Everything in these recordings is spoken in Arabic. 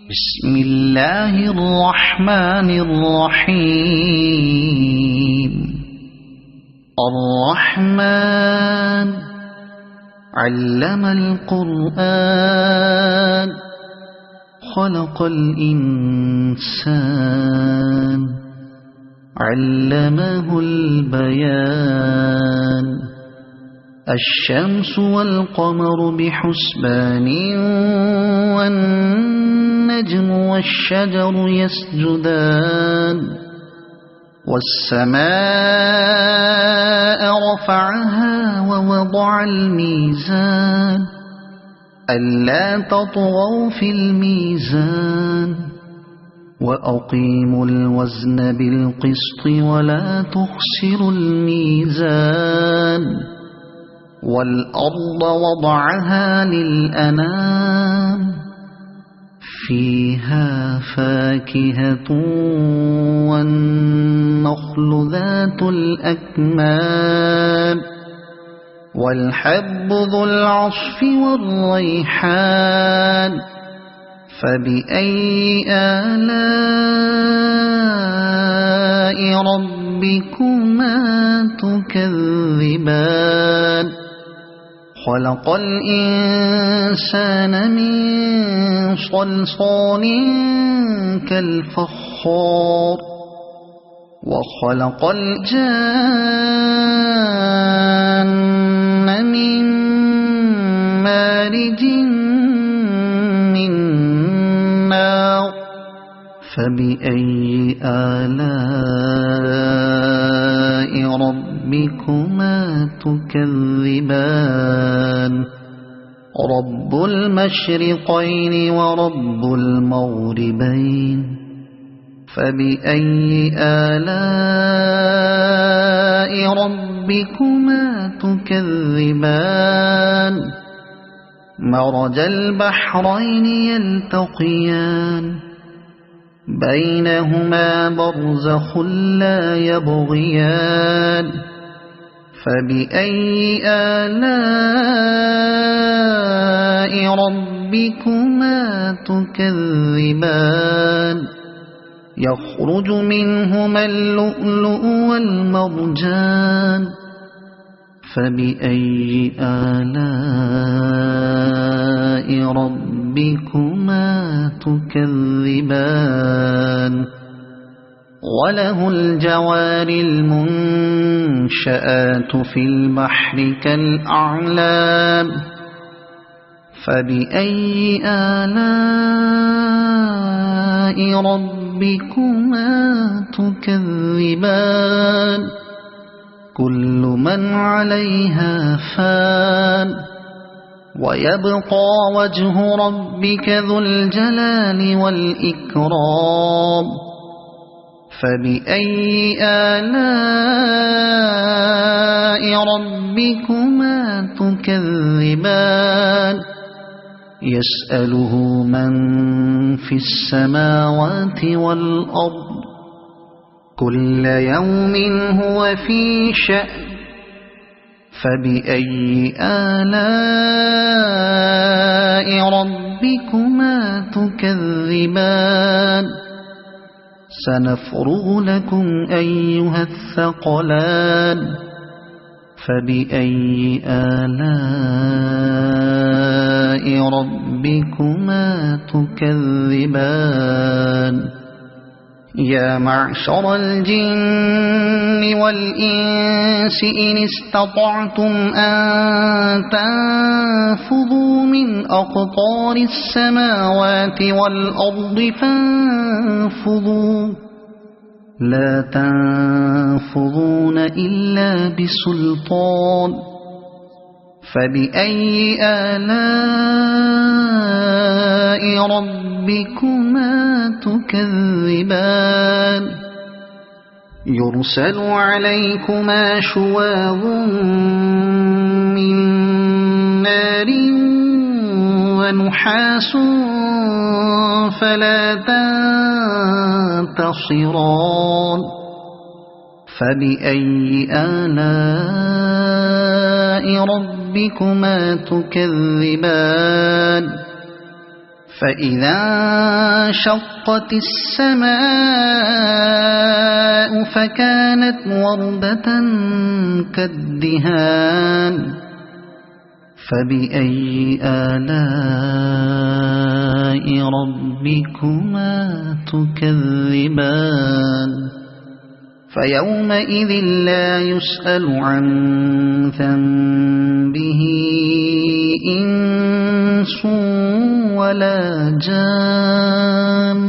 بسم الله الرحمن الرحيم. الرحمن علم القرآن خلق الإنسان علمه البيان. الشمس والقمر بحسبان والنجم والشجر يسجدان. والسماء رفعها ووضع الميزان ألا تطغوا في الميزان وأقيموا الوزن بالقسط ولا تخسروا الميزان. والأرض وضعها للأنام فيها فاكهة والنخل ذات الأكمام والحب ذو العصف والريحان. فبأي آلاء ربكما تكذبان. خلق الإنسان من صلصال كالفخار وخلق الجان من مارج من نار. فبأي آلاء ربكما تكذبان. رب المشرقين ورب المغربين. فبأي آلاء ربكما تكذبان. مرج البحرين يلتقيان بينهما برزخ لا يبغيان. فبأي آلاء ربكما تكذبان. يخرج منهما اللؤلؤ والمرجان. فبأي آلاء ربكما تكذبان. وله الجوار المنشآت في البحر كالأعلام. فبأي آلاء ربكما تكذبان. كل من عليها فان ويبقى وجه ربك ذو الجلال والإكرام. فبأي آلاء ربكما تكذبان. يسأله من في السماوات والأرض كل يوم هو في شأن. فبأي آلاء ربكما تكذبان. سنفرغ لكم أيها الثقلان. فبأي آلاء ربكما تكذبان. يا معشر الجن والإنس إن استطعتم أن تنفذوا من أقطار السماوات والأرض فانفذوا لا تنفذون إلا بسلطان. فبأي آلاء ربكما تكذبان. يرسل عليكما شواظ من نار ونحاس فلا تنتصران. فبأي آلاء ربكما تكذبان. فإذا انشقت السماء فكانت وردة كالدهان فبأي آلاء ربكما تكذبان فيومئذ لا يسأل عن ذنبه إنس ولا جان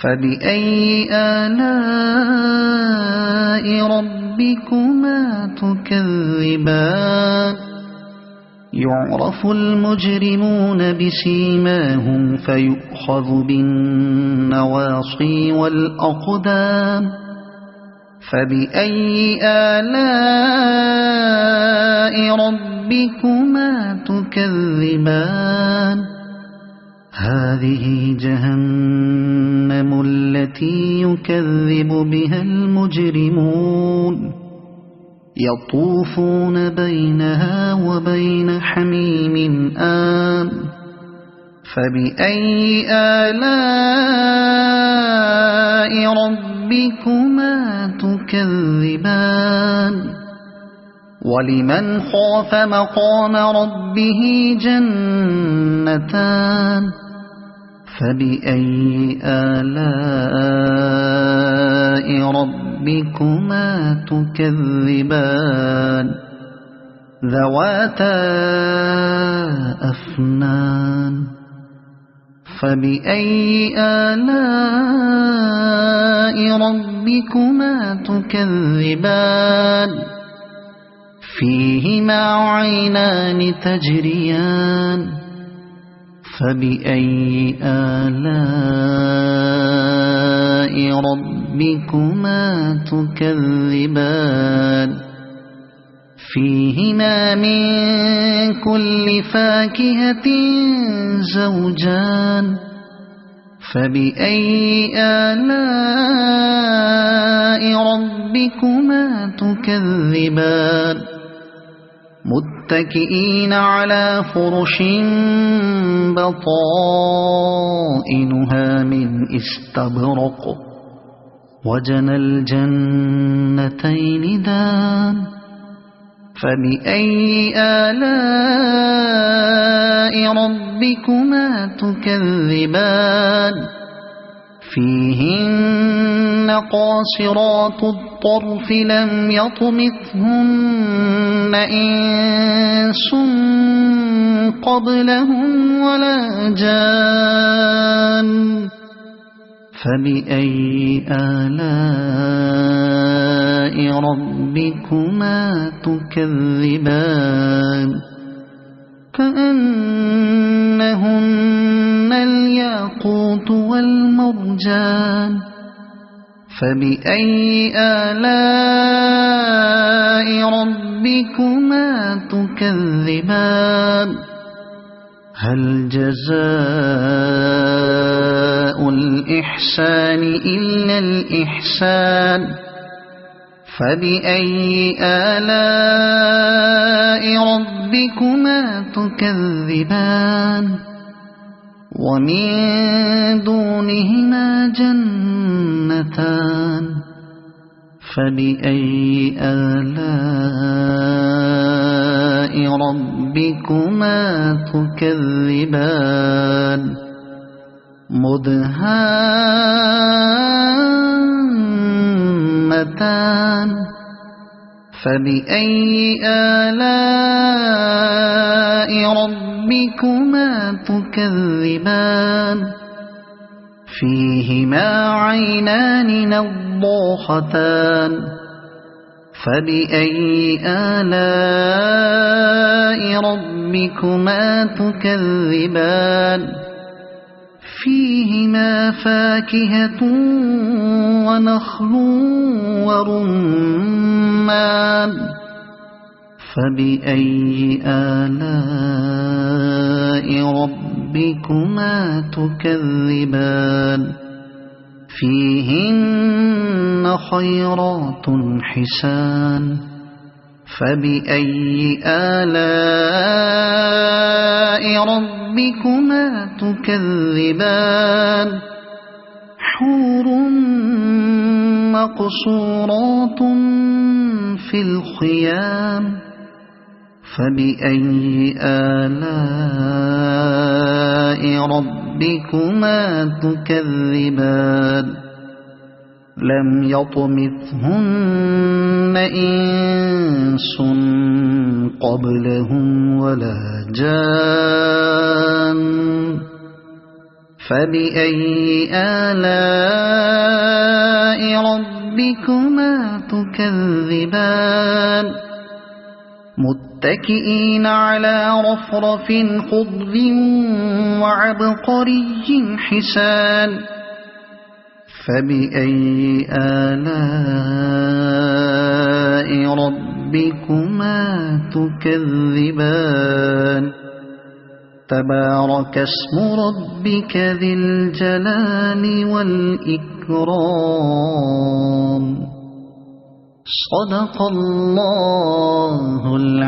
فبأي آلاء ربكما تكذبان يعرف المجرمون بسيماهم فيؤخذ بالنواصي والأقدام فبأي آلاء ربكما تكذبان هذه جهنم التي يكذب بها المجرمون يطوفون بينها وبين حميم آن فبأي آلاء ربكما تكذبان ولمن خاف مقام ربه جنتان فبأي آلاء ربكما تكذبان ذواتا أفنان فبأي آلاء ربكما تكذبان فيهما عينان تجريان فبأي آلاء ربكما تكذبان فيهما من كل فاكهة زوجان فبأي آلاء ربكما تكذبان متكئين على فرش بطائنها من استبرق وجنى الجنتين دان فبأي آلاء ربكما تكذبان فيهن قاصرات الطرف لم يطمثهن إنس قبلهم ولا جان فبأي آلاء ربكما تكذبان كأنهن الياقوت والمرجان فبأي آلاء ربكما تكذبان هل جزاء الإحسان إلا الإحسان فبأي آلاء ربكما تكذبان ومن دونهما جنتان فبأي آلاء ربكما تكذبان مدهامتان فبأي آلاء ربكما تكذبان فيهما عينان نضاختان فبأي آلاء ربكما تكذبان فيهما فاكهة ونخل ورمان فبأي آلاء ربكما تكذبان فيهن خيرات حسان فبأي آلاء ربكما تكذبان حور مقصورات في الخيام فبأي آلاء ربكما تكذبان لم يطمثهن إنس قبلهم ولا جان فبأي آلاء ربكما تكذبان متكئين على رفرف خضر وعبقري حسان فبأي آلاء ربكما تكذبان تبارك اسم ربك ذي الجلال والإكرام صدق الله العظيم.